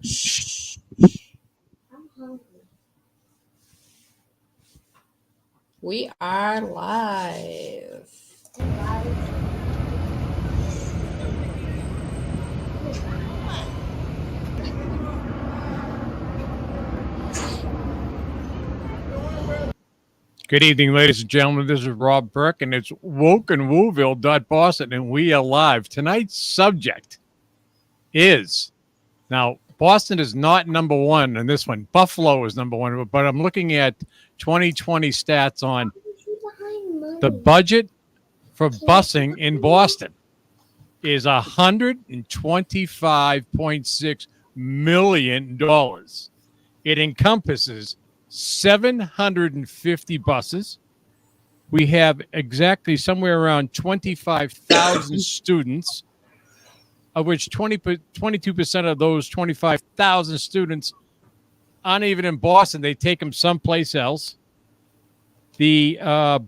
Shh. I'm hungry. We are live. Good evening, ladies and gentlemen. This is Rob Burke, and it's woke and WuVille.Boston, and we are live. Tonight's subject is now Boston is not number one in this one. Buffalo is number one, but I'm looking at 2020 stats on the budget for busing in Boston is $125.6 million. It encompasses 750 buses. We have exactly somewhere around 25,000 students, of which 22% of those 25,000 students aren't even in Boston. They take them someplace else. The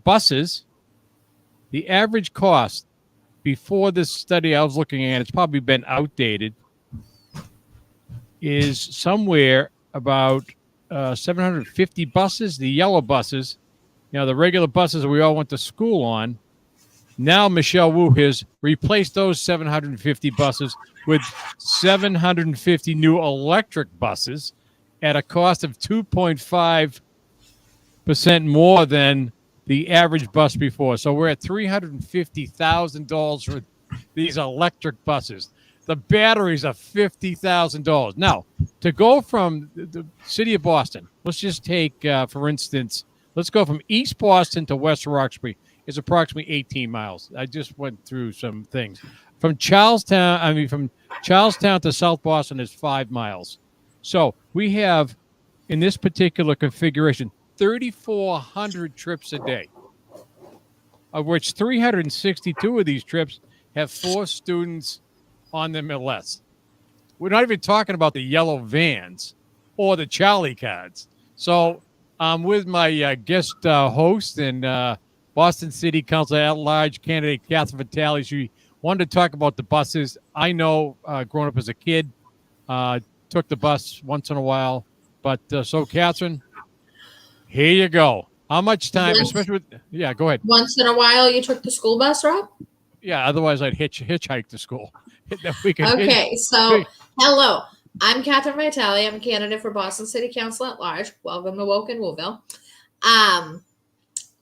buses, the average cost before this study I was looking at, it's probably been outdated, is somewhere about 750 buses. The yellow buses, the regular buses we all went to school on. Now Michelle Wu has replaced those 750 buses with 750 new electric buses at a cost of 2.5% more than the average bus before. So we're at $350,000 for these electric buses. The batteries are $50,000. Now, to go from the city of Boston, let's just take, for instance, let's go from East Boston to West Roxbury. It's approximately 18 miles. I just went through some things. From Charlestown to South Boston is 5 miles. So we have, in this particular configuration, 3,400 trips a day, of which 362 of these trips have 4 students on them or less. We're not even talking about the yellow vans or the Charlie cards. So I'm with my guest host and Boston City Council at-large candidate Catherine Vitale. She wanted to talk about the buses. I know, growing up as a kid, took the bus once in a while. But so, Catherine, here you go. How much time, especially with, go ahead. Once in a while, you took the school bus, Rob? Yeah, otherwise I'd hitchhike to school. So hello. I'm Catherine Vitale. I'm a candidate for Boston City Council at large. Welcome to Woke and WuVille.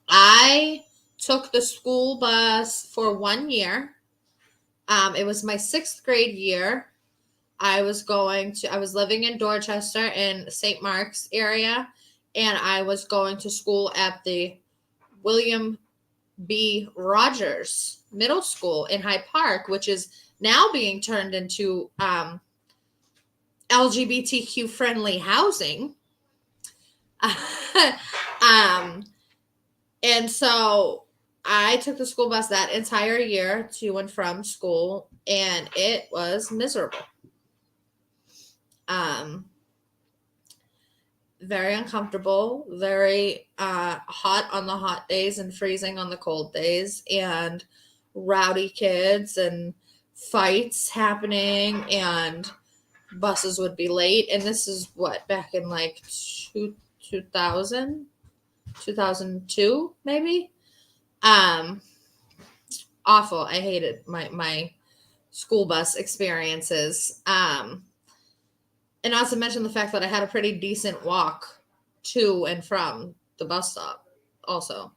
I took the school bus for 1 year. It was my 6th grade year. I was living in Dorchester in St. Mark's area, and I was going to school at the William B. Rogers Middle School in Hyde Park, which is now being turned into LGBTQ friendly housing. And so I took the school bus that entire year to and from school, and it was miserable. Very uncomfortable, very hot on the hot days and freezing on the cold days, and rowdy kids and fights happening, and buses would be late. And this is back in like 2000, 2002 maybe. Awful. I hated my school bus experiences. And not to mention the fact that I had a pretty decent walk to and from the bus stop also.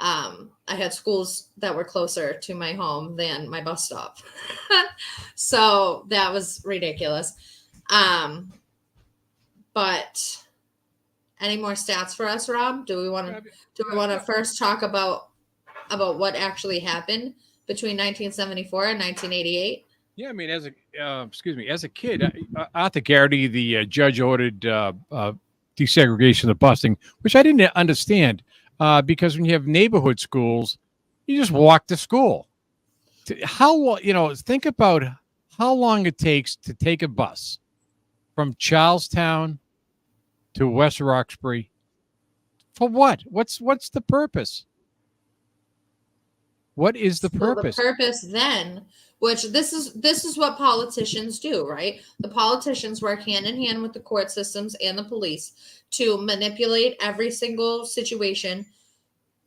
I had schools that were closer to my home than my bus stop. So that was ridiculous. But any more stats for us, Rob? Do we want to first talk about what actually happened between 1974 and 1988? Yeah, I mean, as a kid, Arthur Garrity, the judge, ordered desegregation of busing, which I didn't understand because when you have neighborhood schools, you just walk to school. Think about how long it takes to take a bus from Charlestown to West Roxbury. For what? What's the purpose? What is the So purpose? the purpose then, which this is what politicians do, right? The politicians work hand in hand with the court systems and the police to manipulate every single situation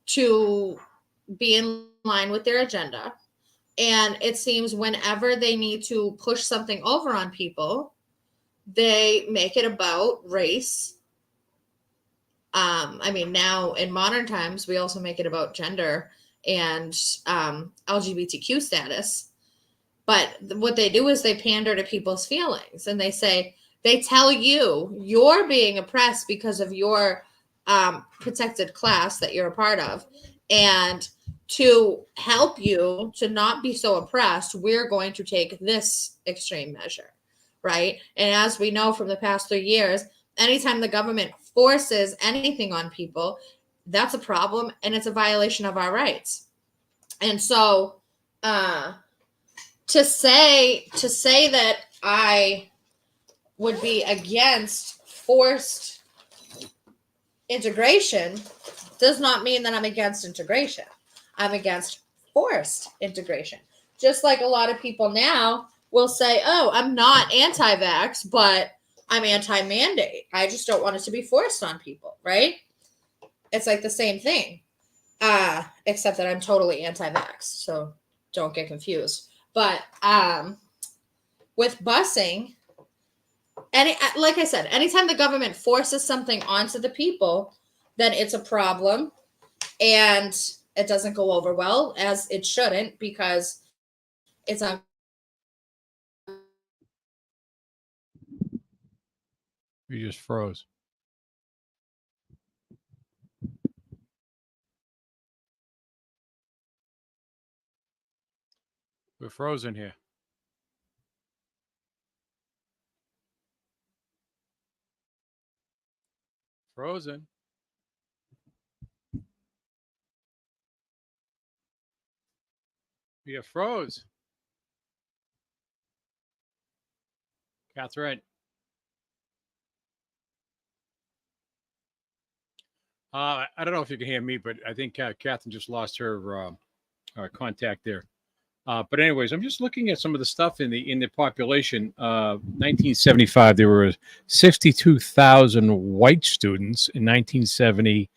to be in line with their agenda. And it seems whenever they need to push something over on people, they make it about race. I mean, now in modern times, we also make it about gender and LGBTQ status. But what they do is they pander to people's feelings and they tell you're being oppressed because of your protected class that you're a part of. And to help you to not be so oppressed, we're going to take this extreme measure, right? And as we know from the past 3 years, anytime the government forces anything on people, that's a problem and it's a violation of our rights. And so to say that I would be against forced integration does not mean that I'm against integration. I'm against forced integration. Just like a lot of people now will say, oh, I'm not anti-vax, but I'm anti-mandate. I just don't want it to be forced on people, right? It's like the same thing, except that I'm totally anti-vax, so don't get confused. But with busing, like I said, anytime the government forces something onto the people, then it's a problem, and it doesn't go over well, as it shouldn't, because it's a You just froze. We're frozen here. Frozen. You froze. Catherine. I don't know if you can hear me, but I think Catherine just lost her contact there. But anyways, I'm just looking at some of the stuff in the population. 1975, there were 62,000 white students. In 1970,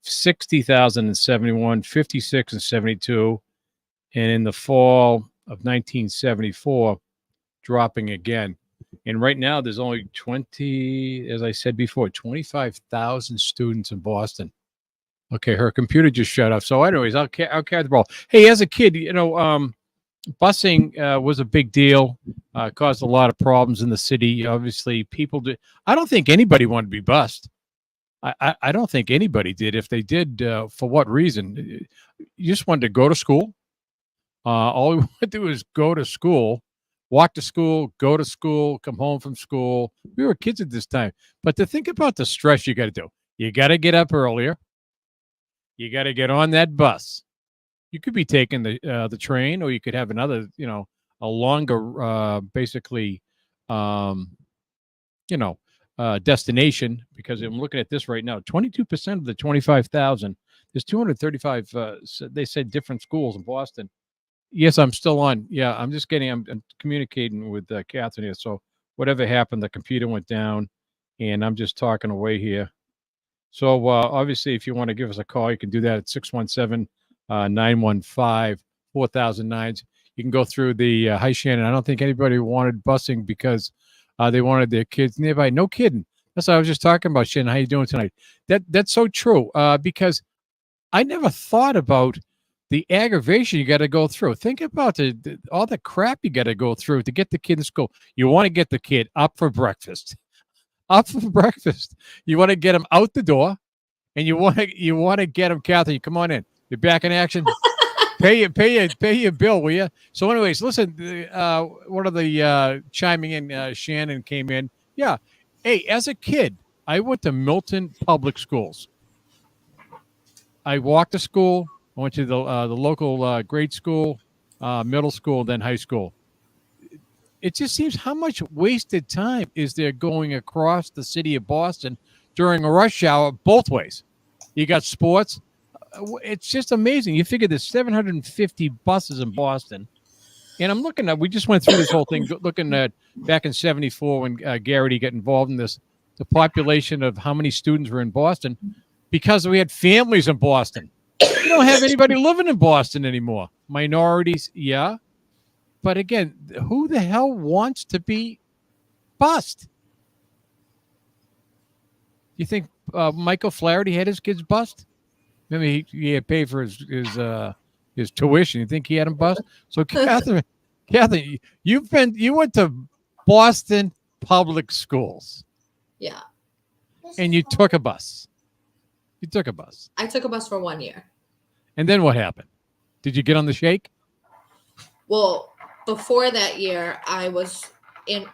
60,000 in 71, 56 and 72, and in the fall of 1974, dropping again. And right now, there's only 20, as I said before, 25,000 students in Boston. Okay, her computer just shut off. So, anyways, I'll carry the ball. Hey, as a kid, busing was a big deal. Caused a lot of problems in the city. Obviously, people did. I don't think anybody wanted to be bused. I don't think anybody did. If they did, for what reason? You just wanted to go to school. All we wanted to do is go to school, walk to school, go to school, come home from school. We were kids at this time. But to think about the stress you got to do, you got to get up earlier. You got to get on that bus. You could be taking the train, or you could have another, a longer, basically, destination. Because I'm looking at this right now, 22% of the 25,000. There's 235. They said different schools in Boston. Yes, I'm still on. Yeah, I'm communicating with Catherine here. So whatever happened, the computer went down, and I'm just talking away here. So obviously, if you want to give us a call, you can do that at 617-915-4009. You can go through the hi, Shannon. I don't think anybody wanted busing because they wanted their kids nearby. No kidding. That's what I was just talking about, Shannon. How you doing tonight? That's so true because I never thought about the aggravation you got to go through. Think about all the crap you got to go through to get the kid to school. You want to get the kid up for breakfast. You want to get him out the door, and you want to get him, Kathy. Come on in. You're back in action. pay your bill, will you? So, anyways, listen. One of the chiming in, Shannon came in. Yeah. Hey, as a kid, I went to Milton Public Schools. I walked to school. I went to the local grade school, middle school, then high school. It just seems how much wasted time is there going across the city of Boston during a rush hour both ways. You got sports. it's just amazing. You figure there's 750 buses in Boston. And I'm looking at, we just went through this whole thing, looking at back in 74 when Garrity got involved in this, the population of how many students were in Boston, because we had families in Boston. We don't have anybody living in Boston anymore. Minorities, yeah. But again, who the hell wants to be bused? You think Michael Flaherty had his kids bused? I mean, he had paid for his tuition. You think he had him bused? So, Catherine, you went to Boston public schools. Yeah. And you took a bus. You took a bus. I took a bus for 1 year. And then what happened? Did you get on the shake? Well, before that year, I was in.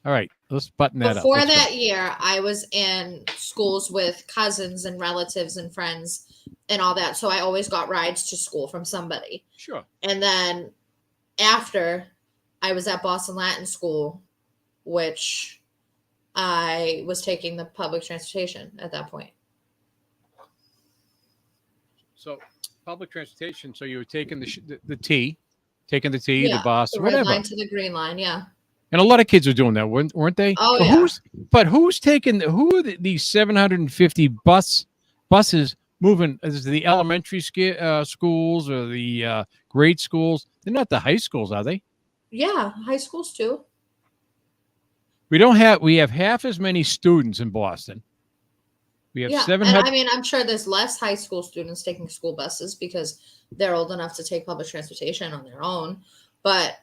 All right, let's button that up. Before that year, I was in schools with cousins and relatives and friends and all that. So I always got rides to school from somebody. Sure. And then after, I was at Boston Latin School, which I was taking the public transportation at that point. So public transportation. So you were taking the T, Yeah, the bus, the whatever. red line to the green line. Yeah. And a lot of kids were doing that, weren't they? Oh, yeah. Who's taking, who are these 750 buses moving? Is it the elementary schools or the grade schools? They're not the high schools, are they? Yeah, high schools too. We have half as many students in Boston. We have 700. And I mean, I'm sure there's less high school students taking school buses because they're old enough to take public transportation on their own. But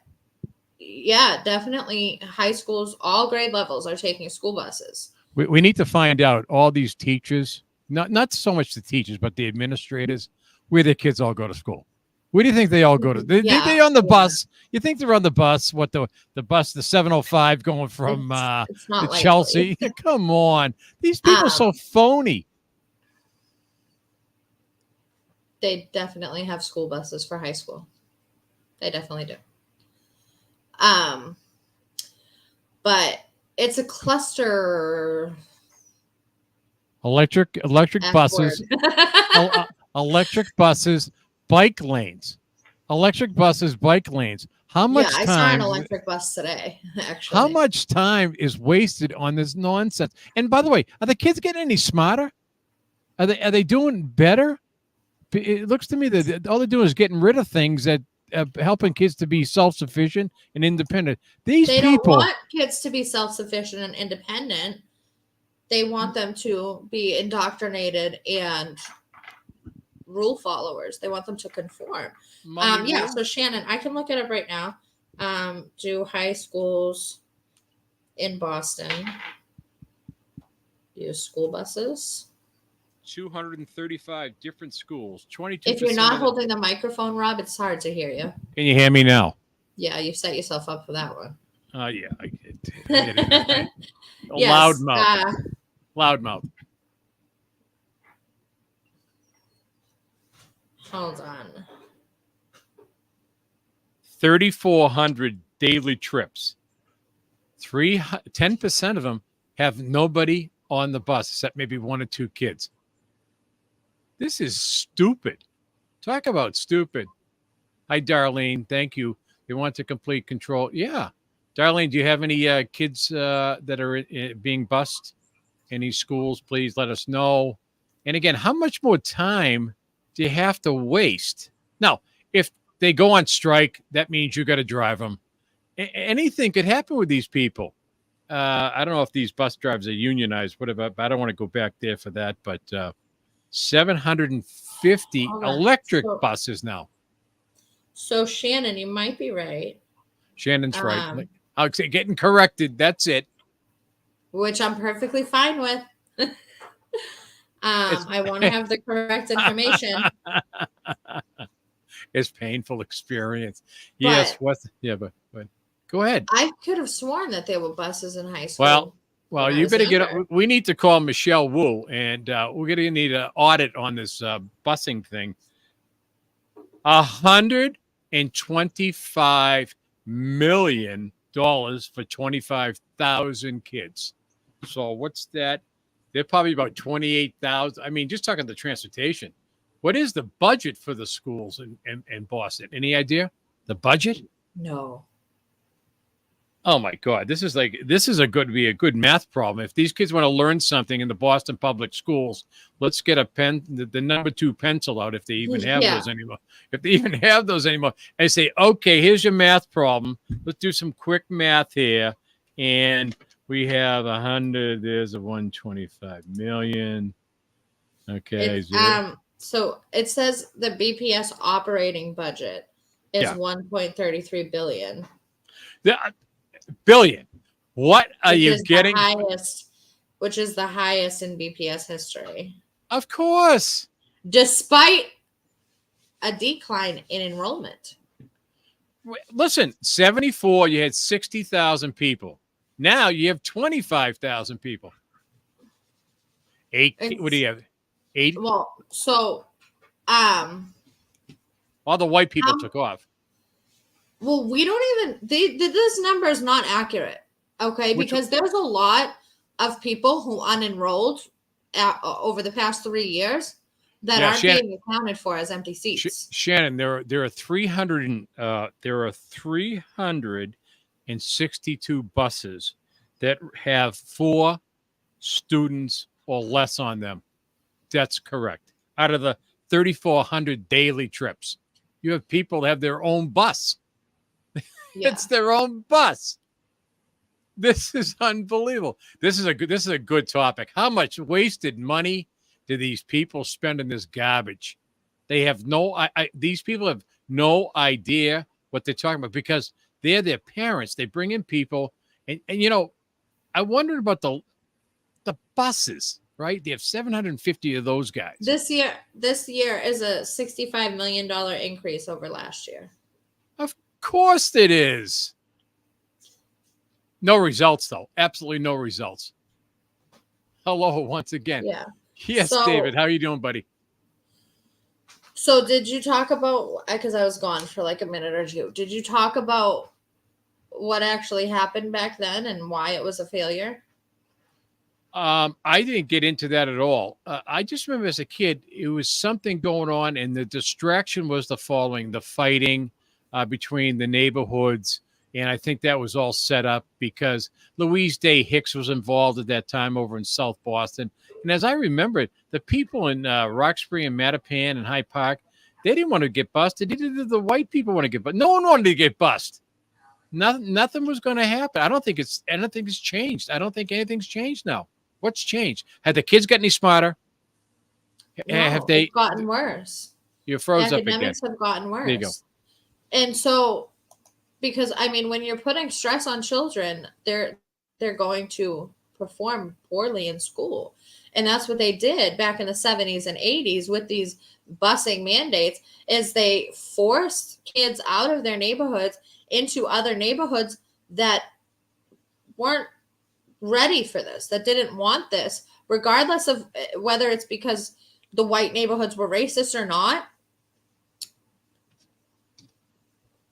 yeah, definitely high schools, all grade levels are taking school buses. We need to find out all these teachers, not so much the teachers, but the administrators, where their kids all go to school. Where do you think they all go to? They on the bus. You think they're on the bus? What the bus, the 705 going from it's not to Chelsea? Come on. These people are so phony. They definitely have school buses for high school. They definitely do. But it's a cluster. Electric buses. Electric buses, bike lanes. Electric buses, bike lanes. How much time? I saw an electric bus today, actually. How much time is wasted on this nonsense? And by the way, are the kids getting any smarter? Are they doing better? It looks to me that all they're doing is getting rid of things that helping kids to be self-sufficient and independent. They don't want kids to be self-sufficient and independent. They want them to be indoctrinated and rule followers. They want them to conform. So Shannon, I can look it up right now. Do high schools in Boston use school buses? 235 different schools. 22. If you're not holding the microphone, Rob, it's hard to hear you. Can you hear me now? Yeah, you set yourself up for that one. Yeah, I did. Yes, loudmouth. Hold on. 3,400 daily trips. 10% of them have nobody on the bus except maybe one or two kids. This is stupid. Talk about stupid. Hi, Darlene. Thank you. They want to complete control. Yeah. Darlene, do you have any kids that are being bused? Any schools? Please let us know. And again, how much more time do you have to waste? Now, if they go on strike, that means you got to drive them. Anything could happen with these people. I don't know if these bus drivers are unionized, whatever, but I don't want to go back there for that. But 750 electric buses now. So, Shannon, you might be right. Shannon's right. I'll say getting corrected. That's it. Which I'm perfectly fine with. I want to have the correct information. It's painful experience. Yes. But go ahead. I could have sworn that there were buses in high school. Well, you better get up. We need to call Michelle Wu, and we're going to need an audit on this busing thing. $125 million for 25,000 kids. So what's that? They're probably about 28,000. I mean, just talking the transportation. What is the budget for the schools in Boston? Any idea? The budget? No. Oh my God. This is be a good math problem. If these kids want to learn something in the Boston public schools, let's get a pen, the number 2 pencil out if they even have Yeah. those anymore. If they even have those anymore. And say, okay, here's your math problem. Let's do some quick math here. And we have 100, there's a 125 million. Okay. So it says the BPS operating budget is Yeah. 1.33 billion. Billion. What are which you is getting? Which is the highest in BPS history. Of course. Despite a decline in enrollment. Listen, 74, you had 60,000 people. Now you have 25,000 people. What do you have? 8? Well, so All the white people took off. Well, we don't even this number is not accurate. Okay, because there's a lot of people who unenrolled over the past 3 years that aren't being accounted for as empty seats. Shannon, there are 362 buses that have 4 students or less on them. That's correct. Out of the 3,400 daily trips, you have people that have their own bus. Yeah. It's their own bus. This is unbelievable. This is a good topic. How much wasted money do these people spend on this garbage? They have these people have no idea what they're talking about because they're their parents. They bring in people and I wondered about the buses, right? They have 750 of those guys. This year is a $65 million increase over last year. Of course it is. No results, though. Absolutely no results. Hello, once again. Yeah. Yes, David. How are you doing, buddy? So did you talk about, because I was gone for like a minute or two, did you talk about what actually happened back then and why it was a failure? I didn't get into that at all. I just remember as a kid, it was something going on, and the distraction was the following: the fighting between the neighborhoods. And I think that was all set up because Louise Day Hicks was involved at that time over in South Boston. And as I remember it, the people in Roxbury and Mattapan and Hyde Park, they didn't want to get busted. The white people want to get busted. No one wanted to get busted. Nothing was going to happen. I don't think it's changed. I don't think anything's changed now. What's changed? Have the kids gotten any smarter? No, have they gotten worse? You froze up again. Academics have gotten worse. There you go. And so, because I mean, when you're putting stress on children, they're going to perform poorly in school. And that's what they did back in the 70s and 80s with these busing mandates, is they forced kids out of their neighborhoods into other neighborhoods that weren't ready for this, that didn't want this, regardless of whether it's because the white neighborhoods were racist or not.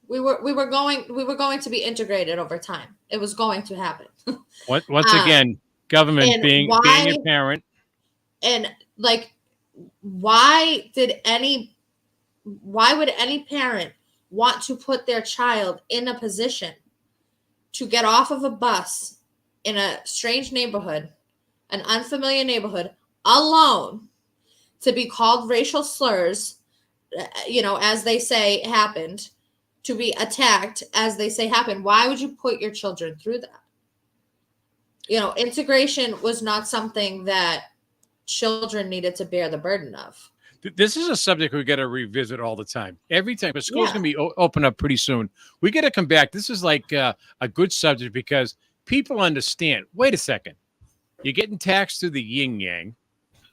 We were going to be integrated over time. It was going to happen. Once again, government being a parent. And like, why would any parent want to put their child in a position to get off of a bus in a strange neighborhood, an unfamiliar neighborhood, alone, to be called racial slurs, as they say happened, to be attacked as they say happened? Why would you put your children through that? Integration was not something that children needed to bear the burden of. This is a subject we got to revisit all the time. Every time. But school's going to be open up pretty soon. We got to come back. This is like a good subject because people understand. Wait a second. You're getting taxed through the yin-yang.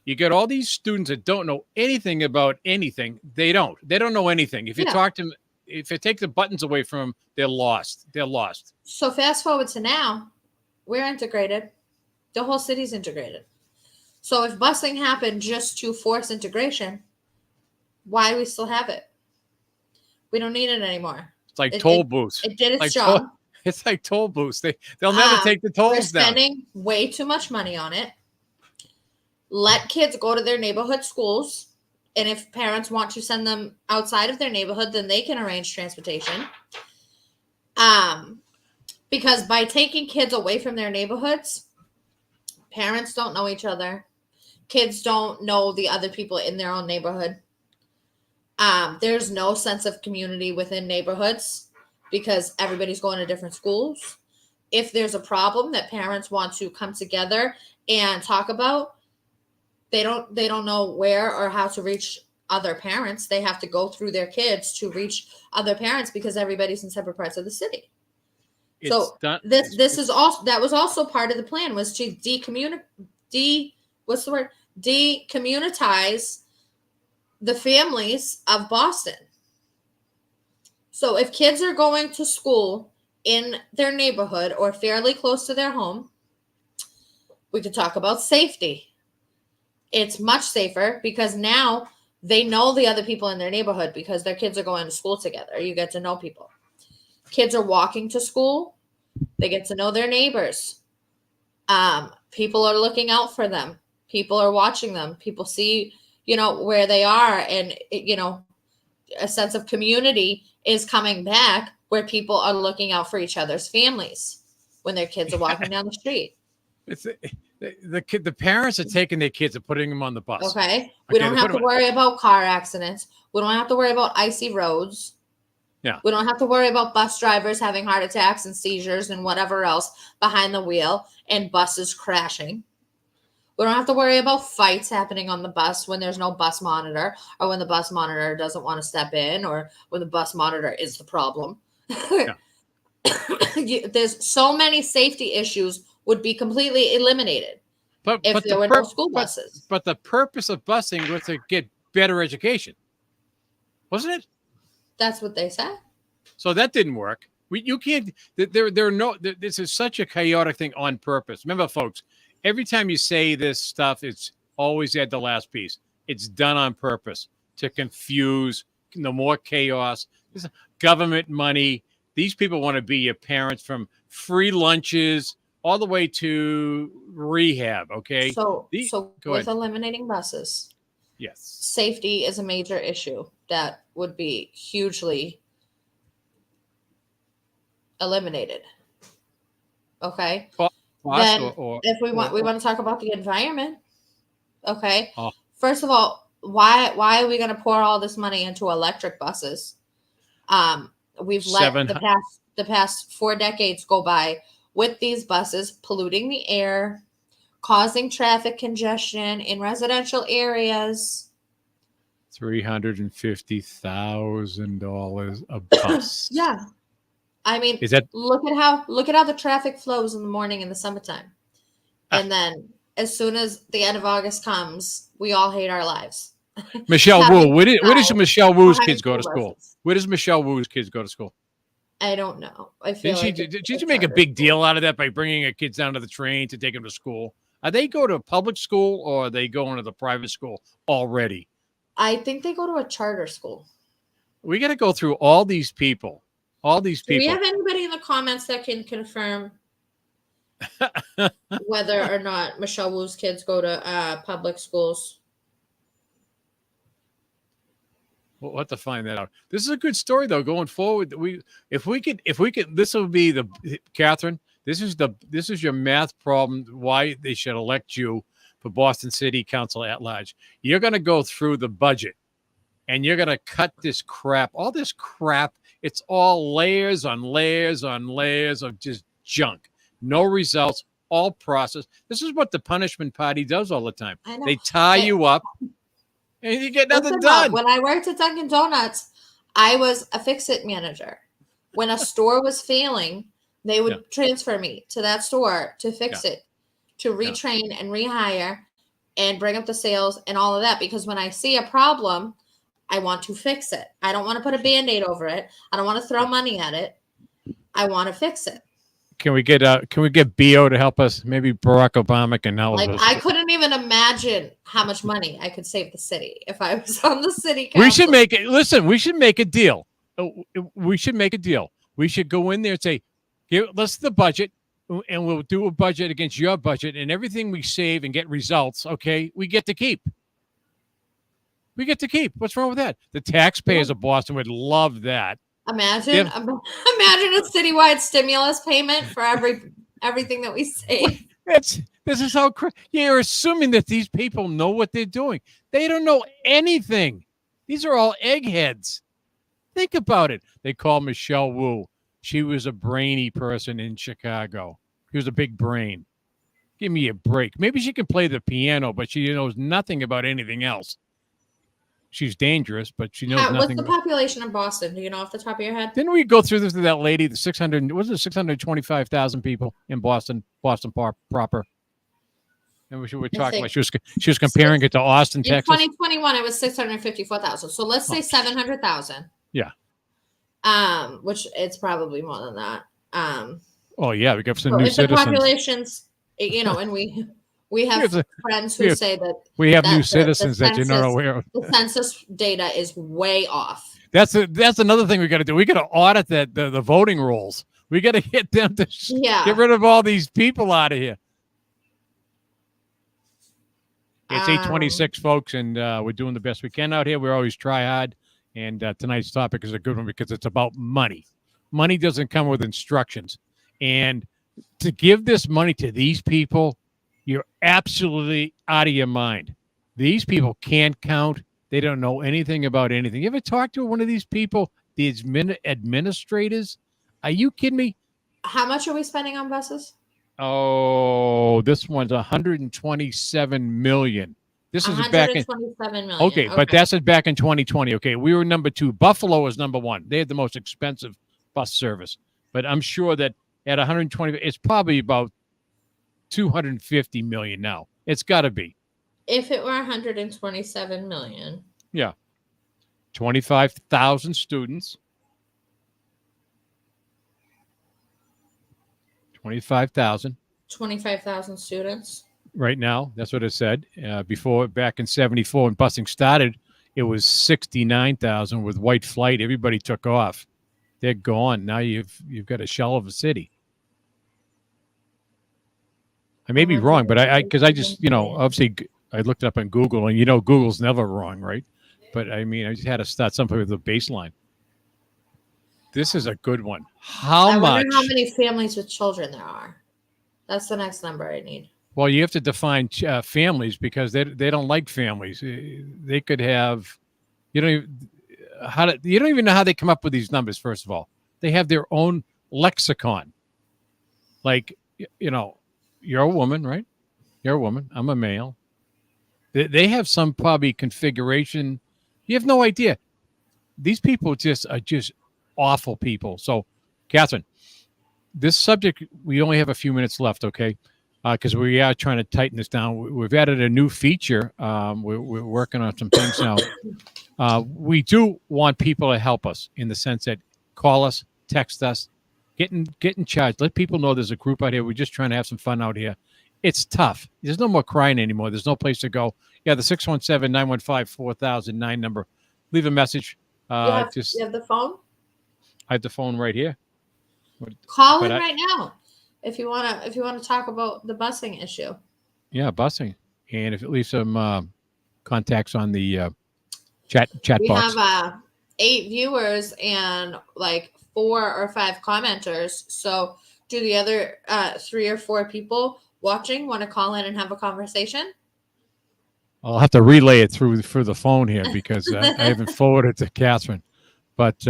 You got all these students that don't know anything about anything. They don't know anything. If you talk to them, if you take the buttons away from them, they're lost. So fast forward to now, we're integrated. The whole city's integrated. So if busing happened just to force integration, why do we still have it? We don't need it anymore. It's like toll booths. It did its job. It's like toll booths. They'll never take the tolls down. We're spending way too much money on it. let kids go to their neighborhood schools. And if parents want to send them outside of their neighborhood, then they can arrange transportation. Because by taking kids away from their neighborhoods, parents don't know each other. Kids don't know the other people in their own neighborhood. There's no sense of community within neighborhoods because everybody's going to different schools. If there's a problem that parents want to come together and talk about, they don't know where or how to reach other parents. They have to go through their kids to reach other parents because everybody's in separate parts of the city. So this is also, that was also part of the plan, was to decommunitize the families of Boston. So if kids are going to school in their neighborhood or fairly close to their home, we could talk about safety. It's much safer because now they know the other people in their neighborhood because their kids are going to school together. You get to know people. Kids are walking to school. They get to know their neighbors. People are looking out for them. People are watching them. People see, where they are. And, a sense of community is coming back where people are looking out for each other's families when their kids are walking down the street. It's the parents are taking their kids and putting them on the bus. Okay. We don't have to worry about car accidents. We don't have to worry about icy roads. Yeah. We don't have to worry about bus drivers having heart attacks and seizures and whatever else behind the wheel and buses crashing. We don't have to worry about fights happening on the bus when there's no bus monitor or when the bus monitor doesn't want to step in or when the bus monitor is the problem. Yeah. There's so many safety issues would be completely eliminated if there were no school buses. But the purpose of busing was to get better education, wasn't it? That's what they said. So that didn't work. You can't. This is such a chaotic thing on purpose. Remember, folks, every time you say this stuff, it's always at the last piece. It's done on purpose to confuse. The more chaos. This is government money. These people want to be your parents, from free lunches all the way to rehab. Okay. So with eliminating buses, yes, safety is a major issue that would be hugely eliminated. Okay. If we want to talk about the environment. Okay. First of all, why are we going to pour all this money into electric buses? We've let the past 4 decades go by with these buses polluting the air, causing traffic congestion in residential areas. $350,000 a bus. Yeah. I mean, look at how the traffic flows in the morning in the summertime. And then as soon as the end of August comes, we all hate our lives. Michelle Wu, where does Michelle Wu's kids go to school? Where does Michelle Wu's kids go to school? I don't know. Did she make a big deal out of that by bringing her kids down to the train to take them to school? Are they go to a public school or are they going to the private school already? I think they go to a charter school. We got to go through all these people. Do we have anybody in the comments that can confirm whether or not Michelle Wu's kids go to public schools? We'll have to find that out. This is a good story, though. Going forward, if we could, this will be Catherine. This is your math problem. Why they should elect you for Boston City Council at large. You're going to go through the budget, and you're going to cut this crap. All this crap. It's all layers on layers on layers of just junk. No results. All process. This is what the punishment party does all the time. They tie you up. And you get nothing done. When I worked at Dunkin' Donuts, I was a fix-it manager. When a store was failing, they would transfer me to that store to fix it, to retrain and rehire and bring up the sales and all of that. Because when I see a problem, I want to fix it. I don't want to put a Band-Aid over it. I don't want to throw money at it. I want to fix it. Can we get BO to help us? Maybe Barack Obama can help us. I couldn't even imagine how much money I could save the city if I was on the city council. We should make it. Listen, we should make a deal. We should make a deal. We should go in there and say, give us the budget. and we'll do a budget against your budget, and everything we save and get results, okay, we get to keep. We get to keep. What's wrong with that? The taxpayers of Boston would love that. Imagine a citywide stimulus payment for everything that we save. This is how you're assuming that these people know what they're doing. They don't know anything. These are all eggheads. Think about it. They call Michelle Wu. She was a brainy person in Chicago. She was a big brain. Give me a break. Maybe she can play the piano, but she knows nothing about anything else. She's dangerous, but she knows nothing. What's the population of Boston? Do you know off the top of your head? Didn't we go through this with that lady? The 625,000 people in Boston proper. And we were talking about she was comparing it to Austin, Texas. In 2021, it was 654,000. So let's say 700,000. Yeah. Which it's probably more than that. Oh yeah, we got some new citizens. The population's, and we have friends who say that we have new citizens that you're not aware of. The census data is way off. That's another thing we got to do. We got to audit the voting rolls. We got to get them to get rid of all these people out of here. It's 8:26, folks, and we're doing the best we can out here. We always try hard, and tonight's topic is a good one because it's about money. Money doesn't come with instructions, and to give this money to these people, you're absolutely out of your mind. These people can't count. They don't know anything about anything. You ever talk to one of these people, the administrators? Are you kidding me? How much are we spending on buses? Oh, this one's 127 million. This is back in 127 million. Okay, but that's back in 2020. Okay, we were number 2. Buffalo was number 1. They had the most expensive bus service. But I'm sure that at 120, it's probably about 250 million now. It's got to be. If it were 127 million. Yeah. 25,000 students. 25,000. 25,000 students. Right now, that's what it said. Before, back in 74 when busing started, it was 69,000 with white flight. Everybody took off. They're gone. Now you've got a shell of a city. I may be wrong, but I just, obviously I looked it up on Google, and Google's never wrong, right? But I mean, I just had to start something with a baseline. This is a good one. I wonder how many families with children there are. That's the next number I need. Well, you have to define families because they don't like families. They could have, you don't even know how they come up with these numbers. First of all, they have their own lexicon. Like, you're a woman, right? You're a woman. I'm a male. They have some probably configuration. You have no idea. These people are just awful people. So, Catherine, this subject, we only have a few minutes left, okay? Because we are trying to tighten this down. We've added a new feature. We're working on some things now. We do want people to help us in the sense that call us, text us, get in charge. Let people know there's a group out here. We're just trying to have some fun out here. It's tough. There's no more crying anymore. There's no place to go. Yeah, the 617-915-4009 number. Leave a message. You have the phone? I have the phone right here. Call in right now if you want to talk about the busing issue. Yeah, busing. And if it leaves some contacts on the chat box. We have 8 viewers and like 4 or 5 commenters. So do the other 3 or 4 people watching want to call in and have a conversation? I'll have to relay it through the phone here because I haven't forwarded to Catherine. But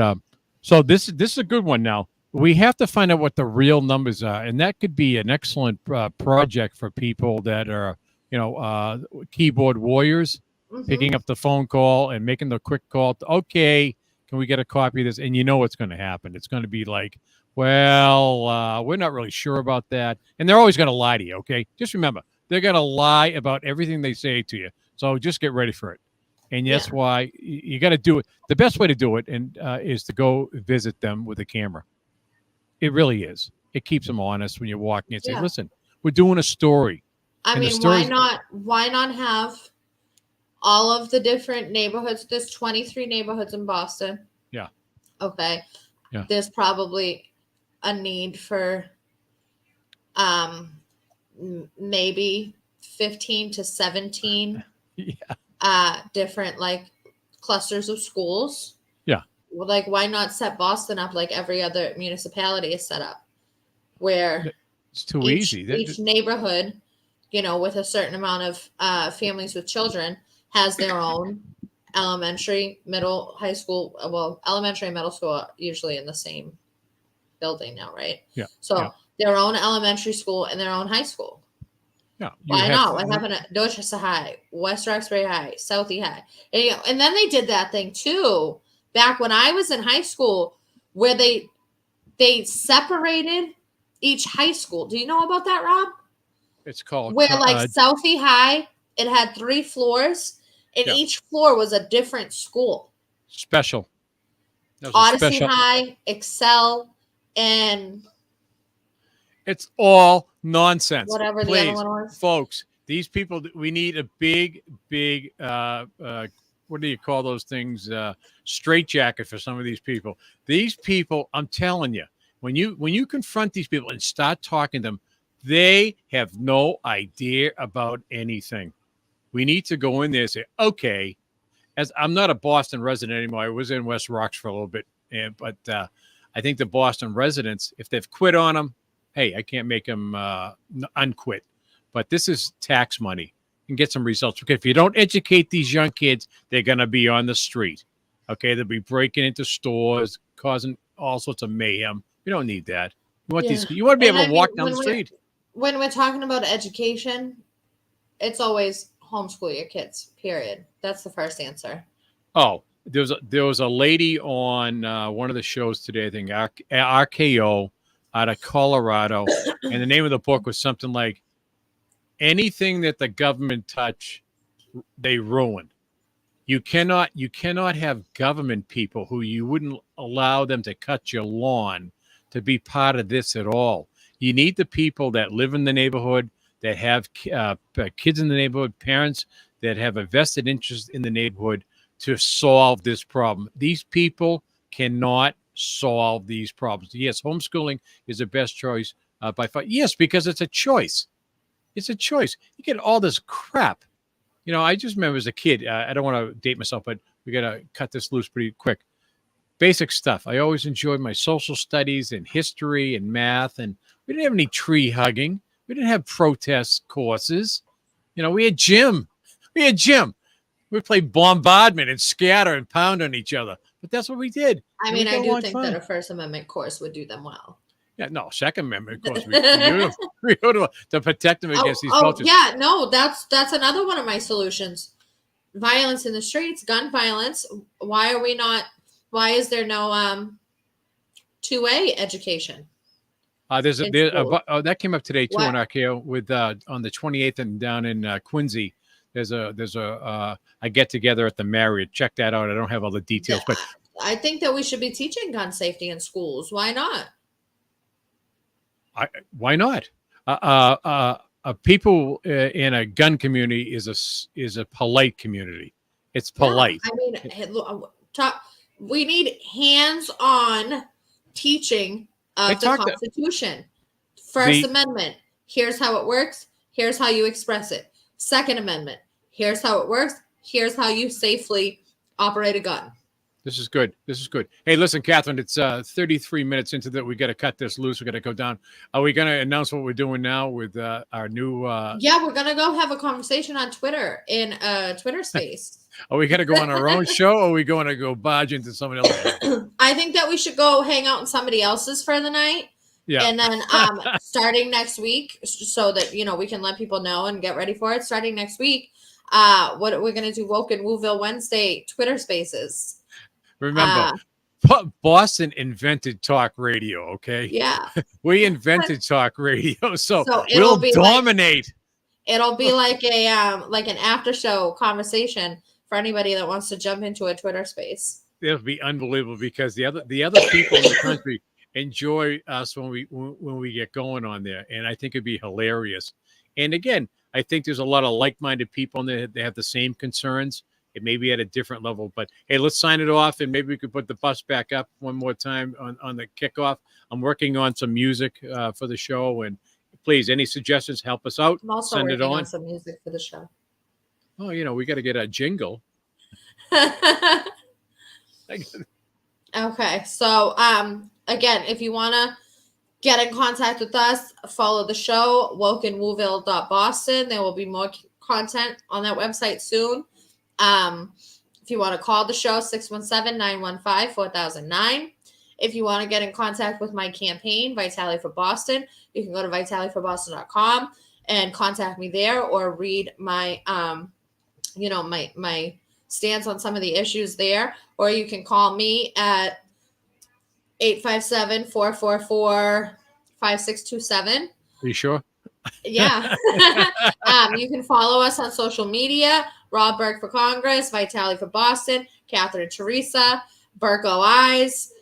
so this is a good one now. We have to find out what the real numbers are, and that could be an excellent project for people that are, keyboard warriors, picking up the phone call and making the quick call. Okay, can we get a copy of this? And you know what's going to happen. It's going to be like, well, we're not really sure about that. And they're always going to lie to you, okay? Just remember, they're going to lie about everything they say to you. So just get ready for it. And that's why you got to do it. The best way to do it is to go visit them with a camera. It really is. It keeps them honest when you're walking and say, listen, we're doing a story. I mean, why not have all of the different neighborhoods? There's 23 neighborhoods in Boston. Yeah. Okay. Yeah. There's probably a need for maybe 15 to 17 Yeah. different like clusters of schools. Yeah. Well, like, why not set Boston up like every other municipality is set up, where It's too each easy. each neighborhood, with a certain amount of families with children, has their own elementary, middle, high school. Well, elementary and middle school are usually in the same building now, right? Yeah. So Yeah. their own elementary school and their own high school. Yeah. Why not? What happened at Dorchester High, West Roxbury High, Southie High? And then they did that thing too back when I was in high school, where they separated each high school. Do you know about that, Rob? It's called Where like Southie High, it had 3 floors, and Yeah. each floor was a different school. special. That was a Odyssey special. High, Excel, and It's all nonsense. whatever the Please, other one was. folks, these people, we need a big, what do you call those things? Straitjacket for some of these people. These people, I'm telling you, when you confront these people and start talking to them, they have no idea about anything. We need to go in there and say, okay, as I'm not a Boston resident anymore. I was in West Rocks for a little bit, but I think the Boston residents, if they've quit on them, hey, I can't make them unquit. But this is tax money. And get some results. Because if you don't educate these young kids, they're going to be on the street. Okay, they'll be breaking into stores, causing all sorts of mayhem. We don't need that. You want You want to be able to walk down the street. When we're talking about education, it's always homeschool your kids. Period. That's the first answer. Oh, there was a lady on one of the shows today. I think RKO out of Colorado, and the name of the book was something like "Anything that the government touch, they ruin." You cannot have government people who you wouldn't allow them to cut your lawn to be part of this at all. You need the people that live in the neighborhood, that have kids in the neighborhood, parents that have a vested interest in the neighborhood to solve this problem. These people cannot solve these problems. Yes, homeschooling is the best choice by far. Yes, because it's a choice. It's a choice. You get all this crap. I just remember as a kid, I don't want to date myself, but we got to cut this loose pretty quick. Basic stuff. I always enjoyed my social studies and history and math, and we didn't have any tree hugging. We didn't have protest courses. We had gym. We played bombardment and scatter and pound on each other. But that's what we did. I mean, I do think that a First Amendment course would do them well. Yeah, no, Second Amendment course would be beautiful to protect them against these vultures. Yeah, no, that's another one of my solutions. Violence in the streets, gun violence. Why is there no 2A education? That came up today too on RKO with on the 28th and down in Quincy. There's a get together at the Marriott. Check that out. I don't have all the details, but I think that we should be teaching gun safety in schools. Why not? Why not? People in a gun community is a polite community. It's polite. Yeah, I mean, we need hands-on teaching of the Constitution. First Amendment. Here's how it works. Here's how you express it. Second Amendment. Here's how it works. Here's how you safely operate a gun. This is good. Hey, listen, Catherine, it's 33 minutes into that. We got to cut this loose. We got to go down. Are we going to announce what we're doing now with our new? Yeah, we're going to go have a conversation on Twitter in Twitter space. Are we going to go on our own show, or are we going to go barge into somebody else? I think that we should go hang out in somebody else's for the night. Yeah. And then starting next week, so that, we can let people know and get ready for it. Starting next week, what we're going to do, Woke and WuVille Wednesday Twitter spaces. Remember, Boston invented talk radio, okay? Yeah. We invented talk radio, so we'll dominate. It'll be like an after show conversation for anybody that wants to jump into a Twitter space. It'll be unbelievable because the other people in the country enjoy us when we get going on there, and I think it'd be hilarious. And again, I think there's a lot of like-minded people in there. They have the same concerns. It may be at a different level, but hey, let's sign it off, and maybe we could put the bus back up one more time on the kickoff. I'm working on some music for the show, and Please, any suggestions, help us out. I'm also Send it working on. on some music for the show. Oh, we got to get a jingle. Okay, so again, if you want to get in contact with us, follow the show, wokeandwooville.boston. There will be more content on that website soon. If you want to call the show, 617-915-4009. If you want to get in contact with my campaign, Vitality for Boston, you can go to vitalityforboston.com and contact me there, or read my my stance on some of the issues there, or you can call me at 857-444-5627. Are you sure? Yeah. You can follow us on social media: Rob Burke for Congress, Vitality for Boston, Catherine Teresa, Burko Eyes,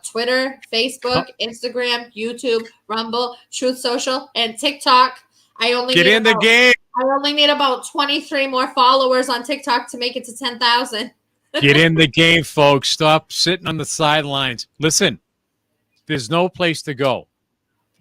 Twitter, Facebook, Instagram, YouTube, Rumble, Truth Social, and TikTok. I only Get in the game. I only need about 23 more followers on TikTok to make it to 10,000. Get in the game, folks. Stop sitting on the sidelines. Listen, there's no place to go.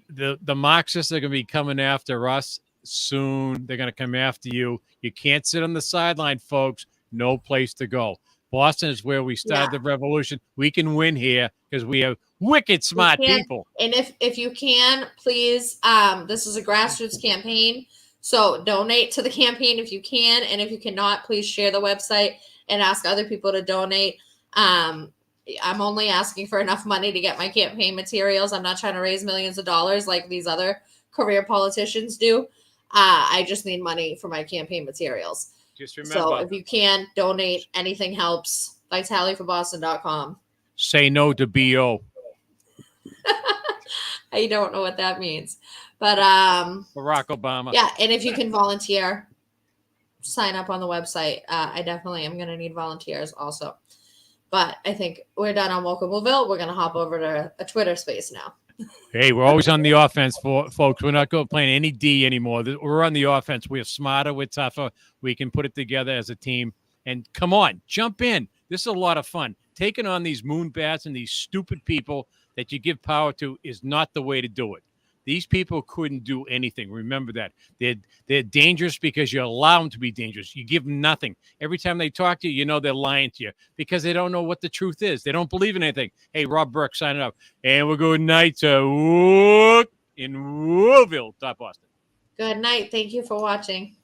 The Marxists are going to be coming after us soon. They're going to come after you. You can't sit on the sideline, folks. No place to go. Boston is where we started the revolution. We can win here because we have wicked smart people. And if you can, please, this is a grassroots campaign, so donate to the campaign if you can. And if you cannot, please share the website and ask other people to donate. I'm only asking for enough money to get my campaign materials. I'm not trying to raise millions of dollars like these other career politicians do. I just need money for my campaign materials. Just remember. So if you can donate, anything helps. vitalityforboston.com. Say no to BO. I don't know what that means. But Barack Obama. Yeah, and if you can volunteer, sign up on the website. I definitely am going to need volunteers also. But I think we're done on Welcome WuVille. We're going to hop over to a Twitter space now. Hey, we're always on the offense, folks. We're not going playing any D anymore. We're on the offense. We're smarter. We're tougher. We can put it together as a team. And come on, jump in. This is a lot of fun. Taking on these moonbats and these stupid people that you give power to is not the way to do it. These people couldn't do anything. Remember that. They're dangerous because you allow them to be dangerous. You give them nothing. Every time they talk to you, you know they're lying to you because they don't know what the truth is. They don't believe in anything. Hey, Rob Burke signing up. And we'll go night to in WuVille, Boston. Good night. Thank you for watching.